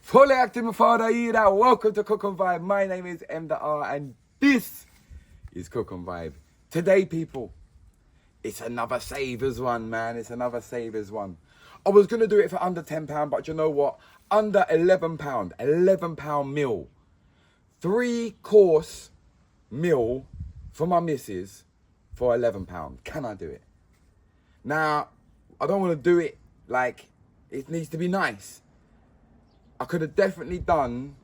Fully active, my father, Ida. Welcome to Cook and Vibe. My name is M.R. and this is Cook and Vibe. Today, people, it's another Savers one, man. It's another Savers one. I was going to do it for under £10, but you know what? Under £11, £11 meal. 3-course meal for my missus for £11. Can I do it? Now, I don't want to do it like it needs to be nice. I could have definitely done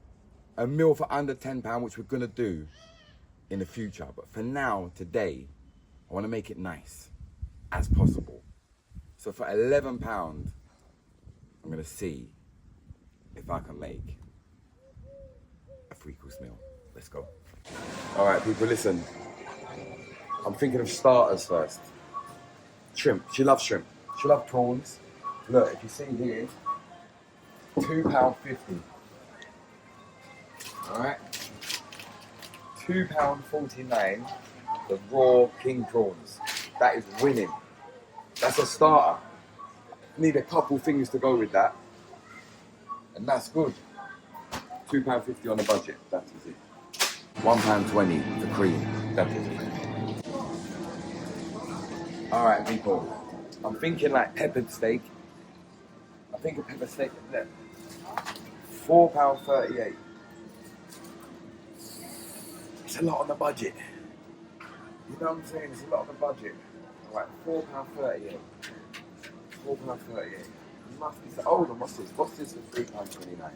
a meal for under £10, which we're going to do in the future. But for now, today, I want to make it nice as possible. So for £11, I'm going to see if I can make a 3-course meal. Let's go. All right, people, listen. I'm thinking of starters first. Shrimp. She loves shrimp. She loves prawns. Look, if you see here, £2.50. Alright? £2.49 the raw king prawns. That is winning. That's a starter. Need a couple things to go with that. And that's good. £2.50 on the budget. That is it. £1.20 for cream. That is it. Alright, people. I'm thinking like peppered steak. I think a pepper steak. Look. £4.38. It's a lot on the budget. You know what I'm saying? It's a lot on the budget. Right, £4.38. £4.38. Must be. Hold on, what's this? What's this for £3.29?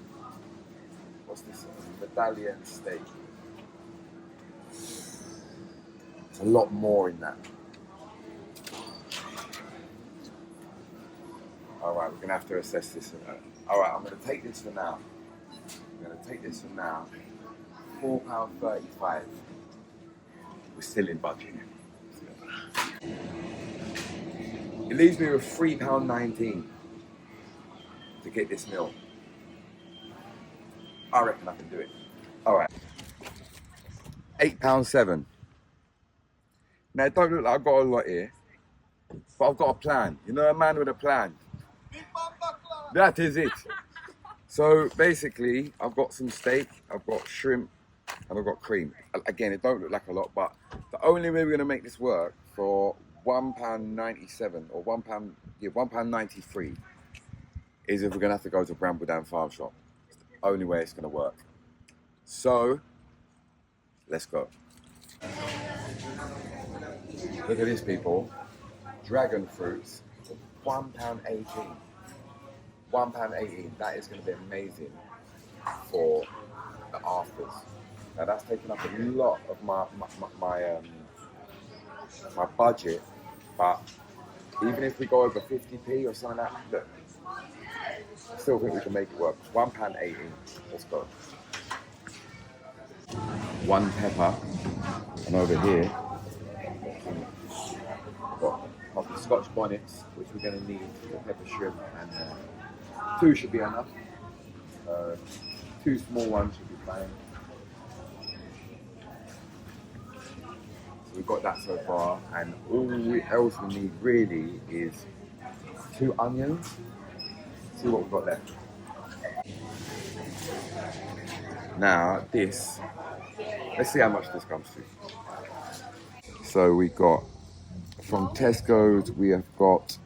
What's this? Medallion steak. It's a lot more in that. Alright, we're going to have to assess this. Alright, I'm going to take this for now. £4.35. We're still in budget. It leaves me with £3.19 to get this meal. I reckon I can do it. Alright. £8.07. Now, it don't look like I've got a lot here, but I've got a plan. You know, a man with a plan. That is it. So basically, I've got some steak, I've got shrimp, and I've got cream. Again, it don't look like a lot, but the only way we're going to make this work for £1.97 or £1.93 is if we're going to have to go to Brambledown Farm Shop. It's the only way it's going to work. So, let's go. Look at this, people. Dragon fruits, £1.18. £1.18. That is going to be amazing for the afters. Now that's taking up a lot of my budget, but even if we go over 50p or something like that, look, I still think we can make it work. £1.18. Let's go. 1 pepper, and over here got a couple of Scotch bonnets, which we're going to need for pepper shrimp, and 2 should be enough. 2 small ones should be fine. So we've got that so far, and all else we need really is 2 onions. See what we've got left. Now this, let's see how much this comes to. So we got from Tesco's, we have got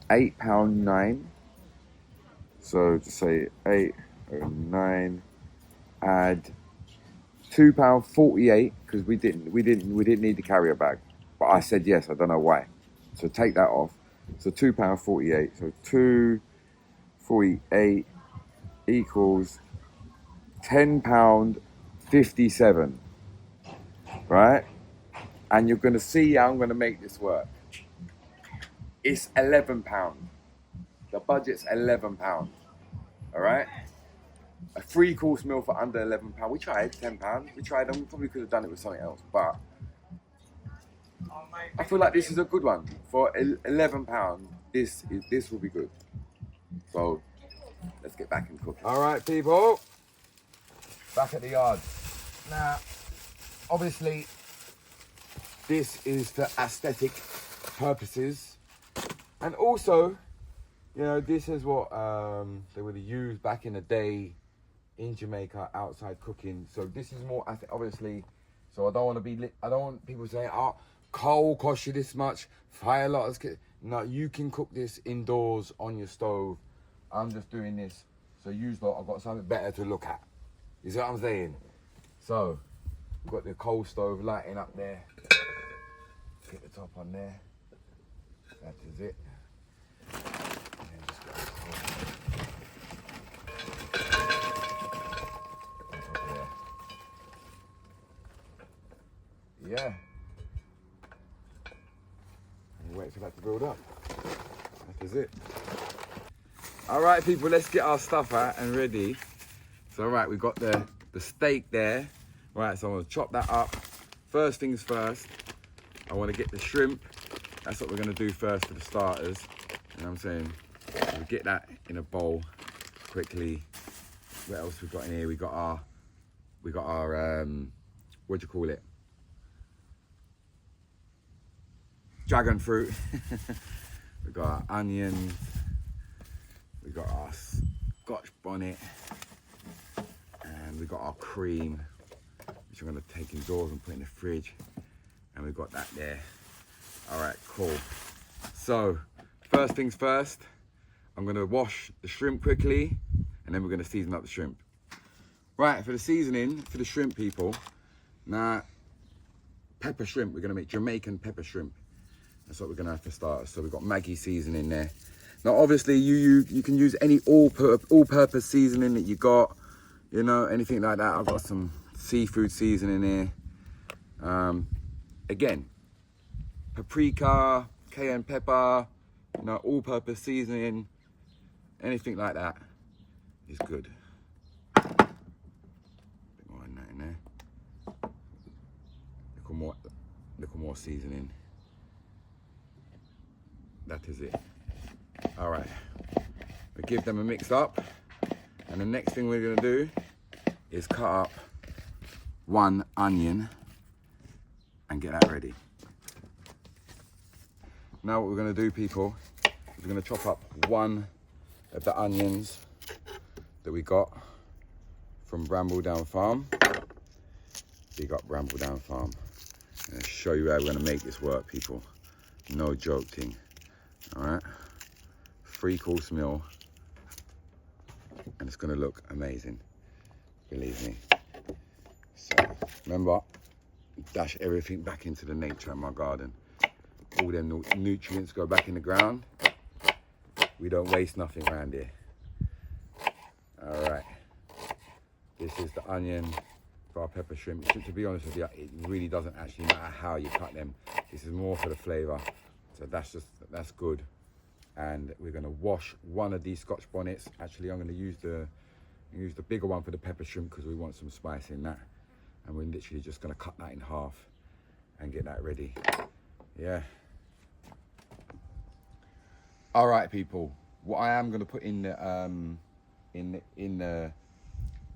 £8.09. So to say 8.09, add £2.48 because we didn't need the carrier bag, but I said yes. I don't know why. So take that off. So £2.48. So 2.48 equals £10.57. Right? And you're gonna see how I'm gonna make this work. It's £11. The budget's £11. All right. A 3-course meal for under £11. We tried £10. We tried, and we probably could have done it with something else, but I feel like this is a good one for £11. This will be good. So let's get back and cook. All right, people. Back at the yard. Now, obviously, this is for aesthetic purposes, and also, you know, this is what they would have used back in the day in Jamaica outside cooking. So this is more, obviously, so I don't want to be, I don't want people saying, oh, coal costs you this much, fire lots. No, you can cook this indoors on your stove. I'm just doing this. So use lot, I've got something better to look at. You see what I'm saying? So, we've got the coal stove lighting up there. Get the top on there. That is it. And then just get the coal. On top of there. Yeah. And wait for that to build up. That is it. All right, people, let's get our stuff out and ready. So, all right, we've got the steak there. Right, so I'm gonna chop that up. First things first, I wanna get the shrimp. That's what we're gonna do first for the starters. You know what I'm saying? So we get that in a bowl quickly. What else we got in here? We got our, what do you call it? Dragon fruit. We got our onions. We got our Scotch bonnet. And we got our cream, which I'm gonna take indoors and put in the fridge. And we've got that there. All right, cool. So, first things first, I'm gonna wash the shrimp quickly, and then we're gonna season up the shrimp. Right, for the seasoning, for the shrimp, people, now, pepper shrimp, we're gonna make Jamaican pepper shrimp. That's what we're gonna have for starters. So we've got Maggi seasoning there. Now, obviously, you can use any all-purpose seasoning that you got, you know, anything like that. I've got some seafood seasoning here. Again, paprika, cayenne pepper, you know, all-purpose seasoning, anything like that is good. A bit more than that in there. Little more seasoning. That is it. All right, we give them a mix up, and the next thing we're gonna do is cut up one onion and get that ready. Now what we're gonna do, people, is we're gonna chop up one of the onions that we got from Brambledown Farm. Big up Brambledown Farm. I'm gonna show you how we're gonna make this work, people. No joke thing, all right? 3-course meal, and it's gonna look amazing, believe me. So remember, dash everything back into the nature in my garden. All them nutrients go back in the ground. We don't waste nothing around here. All right, this is the onion for our pepper shrimp. To be honest with you, it really doesn't actually matter how you cut them. This is more for the flavor, so that's good. And we're gonna wash one of these Scotch bonnets. Actually, I'm gonna use the bigger one for the pepper shrimp because we want some spice in that. And we're literally just gonna cut that in half and get that ready. Yeah. All right, people. What I am gonna put in the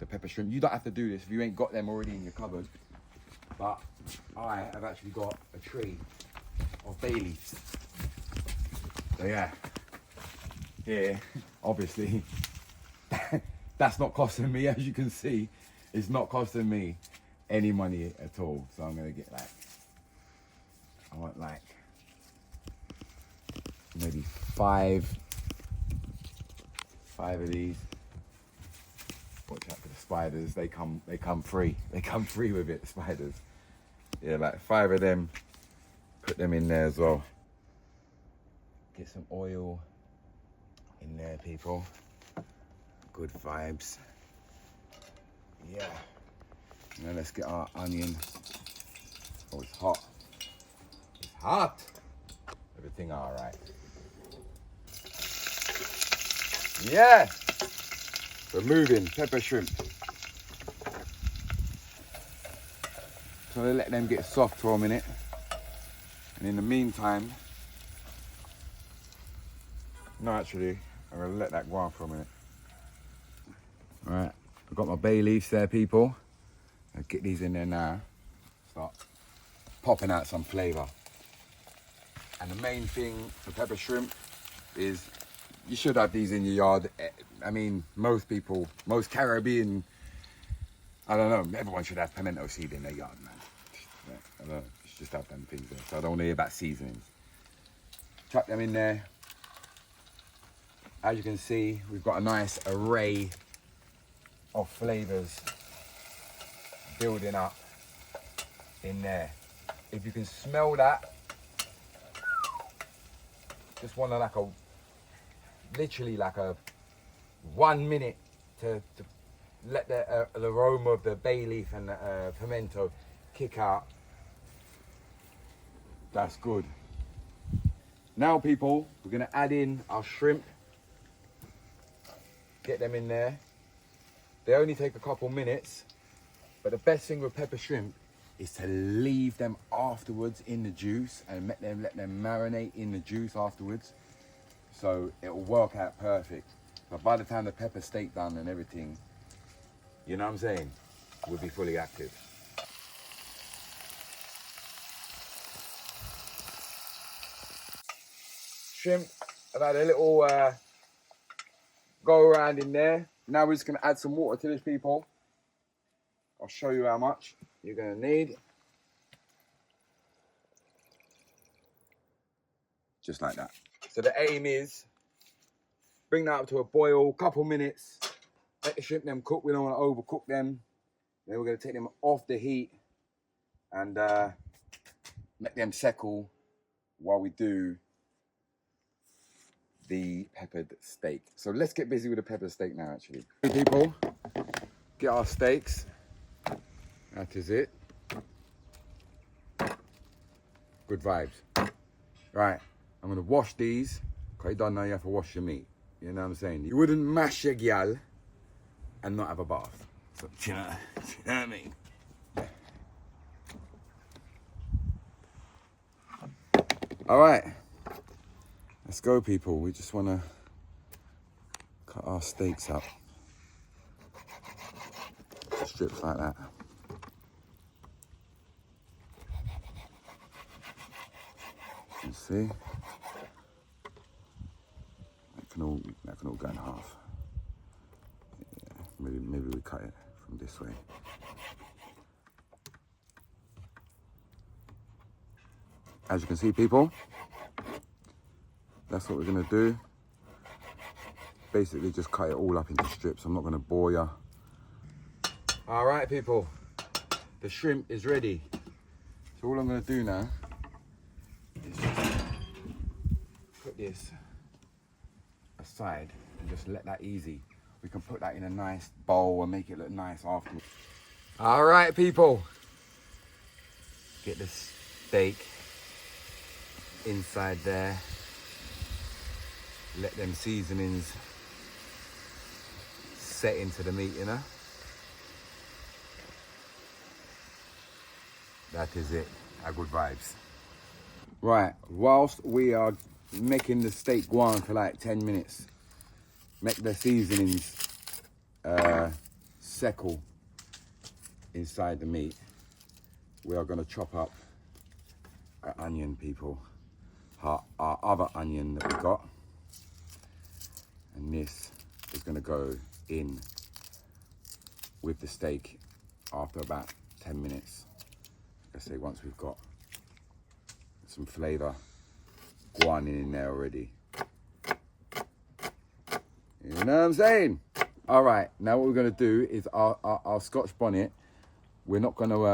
pepper shrimp. You don't have to do this if you ain't got them already in your cupboard. But I have actually got a tree of bay leaves. So yeah, obviously, that's not costing me, as you can see, it's not costing me any money at all. So I'm gonna get I want maybe five of these. Watch out for the spiders, they come free. They come free with it, the spiders. Yeah, like 5 of them, put them in there as well. Get some oil in there, people. Good vibes. Yeah. Now let's get our onion. Oh, it's hot. It's hot. Everything all right. Yeah. We're moving. Pepper shrimp. So I let them get soft for a minute. And in the meantime, no, actually, I'm gonna let that go on for a minute. All right, I've got my bay leaves there, people. I'll get these in there now. Start popping out some flavor. And the main thing for pepper shrimp is You should have these in your yard. I mean, most people, most Caribbean, I don't know, everyone should have pimento seed in their yard, man. I don't know, just have them things there. So I don't want to hear about seasonings. Chuck them in there. As you can see, we've got a nice array of flavors building up in there. If you can smell that, just want to like a, literally like a 1 minute to let the aroma of the bay leaf and the pimento kick out. That's good. Now people, we're gonna add in our shrimp. Get them in there. They only take a couple minutes, but the best thing with pepper shrimp is to leave them afterwards in the juice and let them marinate in the juice afterwards. So it'll work out perfect. But by the time the pepper steak done and everything, you know what I'm saying, we'll be fully active. Shrimp, I've had a little go around in there. Now we're just gonna add some water to this, people. I'll show you how much you're gonna need. Just like that. So the aim is, bring that up to a boil, couple minutes, let the shrimp them cook. We don't want to overcook them. Then we're gonna take them off the heat and let them settle while we do the peppered steak. So let's get busy with the peppered steak now, actually. Hey people, get our steaks. That is it. Good vibes. Right, I'm gonna wash these, because you don't know you have to wash your meat. You know what I'm saying? You wouldn't mash your gal and not have a bath. So, do you know what I mean? All right. Let's go, people. We just want to cut our steaks up. Strips like that. You see? That can all go in half. Yeah, maybe we cut it from this way. As you can see, people, that's what we're gonna do. Basically just cut it all up into strips. I'm not gonna bore you. All right, people, the shrimp is ready. So all I'm gonna do now is just put this aside and just let that easy. We can put that in a nice bowl and make it look nice afterwards. All right, people, get the steak inside there. Let them seasonings set into the meat, you know? That is it. Our good vibes. Right, whilst we are making the steak go on for like 10 minutes, make the seasonings settle inside the meat, we are going to chop up our onion, people. Our other onion that we got. And this is going to go in with the steak after about 10 minutes. Like I say, once we've got some flavour going in there already. You know what I'm saying? All right, now what we're going to do is our Scotch bonnet, we're not going to,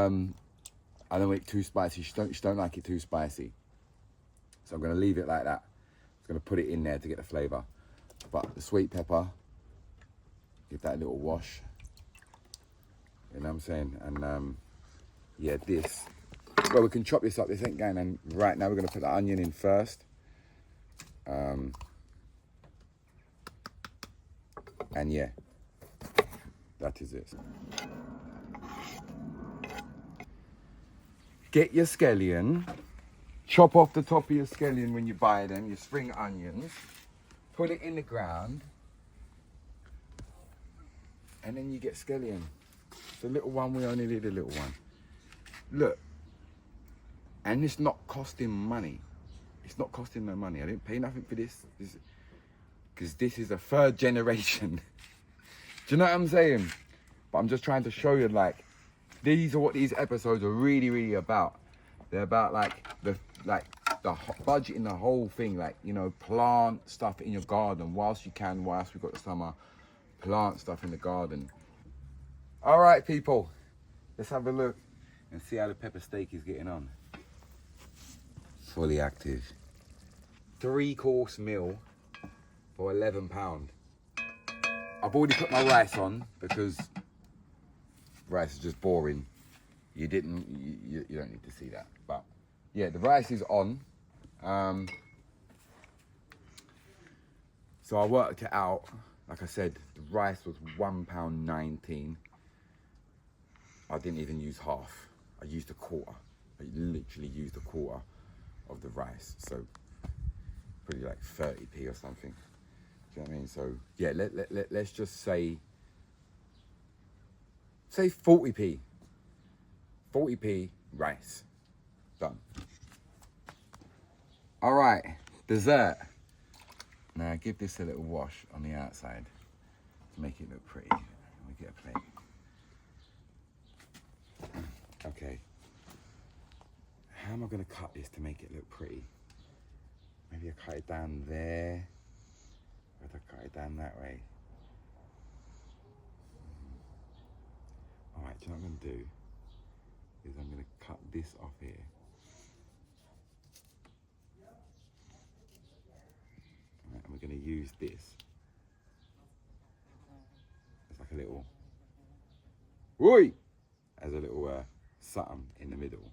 I don't want it too spicy. She don't like it too spicy. So I'm going to leave it like that. I'm going to put it in there to get the flavour. But the sweet pepper, give that a little wash. You know what I'm saying? And yeah, this. Well, we can chop this up. This ain't going. And right now we're going to put the onion in first. And yeah, that is it. Get your scallion. Chop off the top of your scallion when you buy them, your spring onions. Put it in the ground. And then you get scallion. The little one, we only need a little one. Look. And it's not costing money. It's not costing no money. I didn't pay nothing for this. because this is a third generation. Do you know what I'm saying? But I'm just trying to show you, like, these are what these episodes are really, really about. They're about like the budget in the whole thing, like, you know, plant stuff in your garden whilst you can, whilst we've got the summer. Plant stuff in the garden. All right, people, let's have a look and see how the pepper steak is getting on. Fully active. 3-course meal for £11. I've already put my rice on because rice is just boring. You don't need to see that, but yeah, the rice is on. So I worked it out. Like I said, the rice was £1.19. I didn't even use half. I used a quarter. I literally used a quarter of the rice. So pretty like 30p or something. Do you know what I mean? So yeah, let's just say 40p. 40p rice. Done. All right, dessert. Now give this a little wash on the outside to make it look pretty. Let me get a plate. Okay. How am I gonna cut this to make it look pretty? Maybe I cut it down there. Or I cut it down that way. All right, so what I'm gonna do is I'm gonna cut this off here. All right, and we're gonna use this as like a little, oi! As a little something in the middle.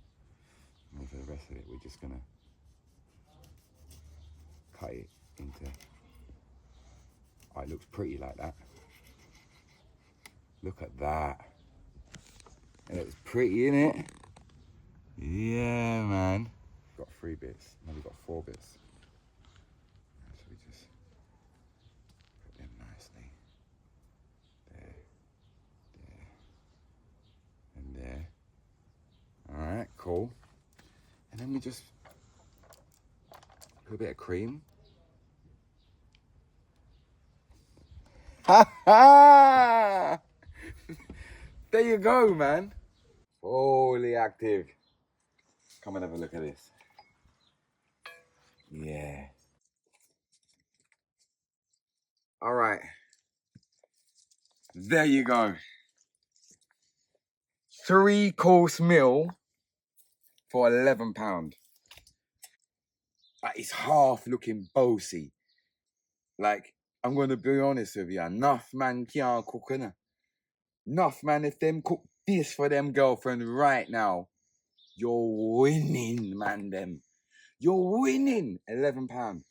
And for the rest of it, we're just gonna cut it into, oh, it looks pretty like that. Look at that. It looks pretty, innit? Yeah, man. Got 3 bits, now we've got 4 bits. So we just put them nicely. There, there, and there. All right, cool. And then we just put a bit of cream. Ha ha! There you go, man. Fully active. Come and have a look at this. Yeah. All right. There you go. 3-course meal for £11. That is half looking bossy. Like, I'm going to be honest with you. Enough man can't cook, innit? Enough man, if them cook this for them girlfriend right now, you're winning, man, them. You're winning £11.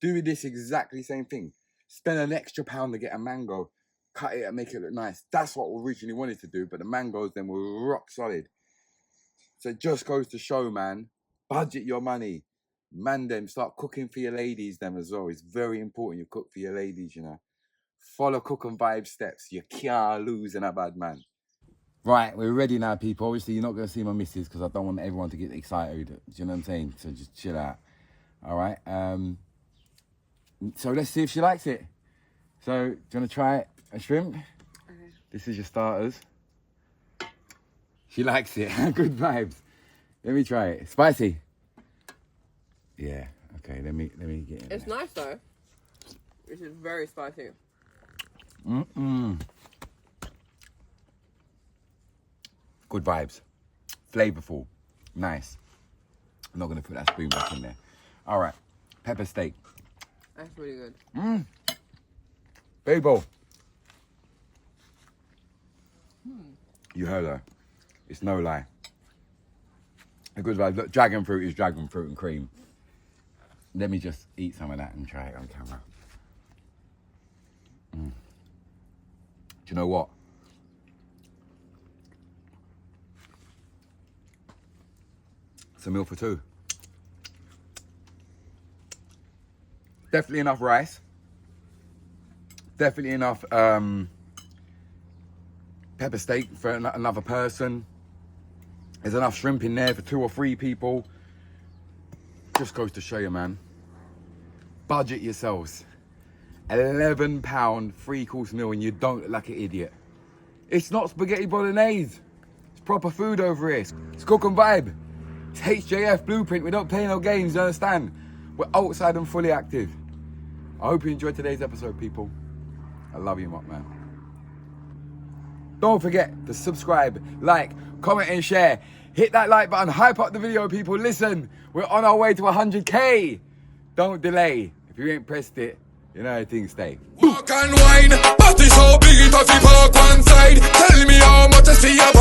Do this exactly same thing. Spend an extra £1 to get a mango. Cut it and make it look nice. That's what we originally wanted to do, but the mangoes then were rock solid. So it just goes to show, man, budget your money. Man, them, start cooking for your ladies, them as well. It's very important you cook for your ladies, you know. Follow Cook and Vibe steps. You can't lose in a bad man. Right, we're ready now, people. Obviously, you're not going to see my missus because I don't want everyone to get excited. Do you know what I'm saying? So just chill out. All right. So let's see if she likes it. So, do you want to try a shrimp? Okay. This is your starters. She likes it. Good vibes. Let me try it. Spicy. Yeah. Okay. Let me get it. It's nice though. This is very spicy. Good vibes. Flavorful. Nice. I'm not gonna put that spoon back in there. All right. Pepper steak. That's really good. Babel. You heard her. It's no lie. A good vibe. Look, dragon fruit is dragon fruit and cream. Let me just eat some of that and try it on camera. Do you know what? It's a meal for 2. Definitely enough rice. Definitely enough pepper steak for another person. There's enough shrimp in there for 2 or 3 people. Just goes to show you, man. Budget yourselves. £11 3-course meal and you don't look like an idiot. It's not spaghetti bolognese. It's proper food over here. It's cook and vibe. It's HJF Blueprint. We don't play no games, you understand? We're outside and fully active. I hope you enjoyed today's episode, people. I love you, man. Don't forget to subscribe, like, comment and share. Hit that like button, hype up the video, people. Listen, we're on our way to 100K. Don't delay. If you ain't pressed it, you know how things stay. Walk and wine, body so big it off the park one side. Tell me how much I see your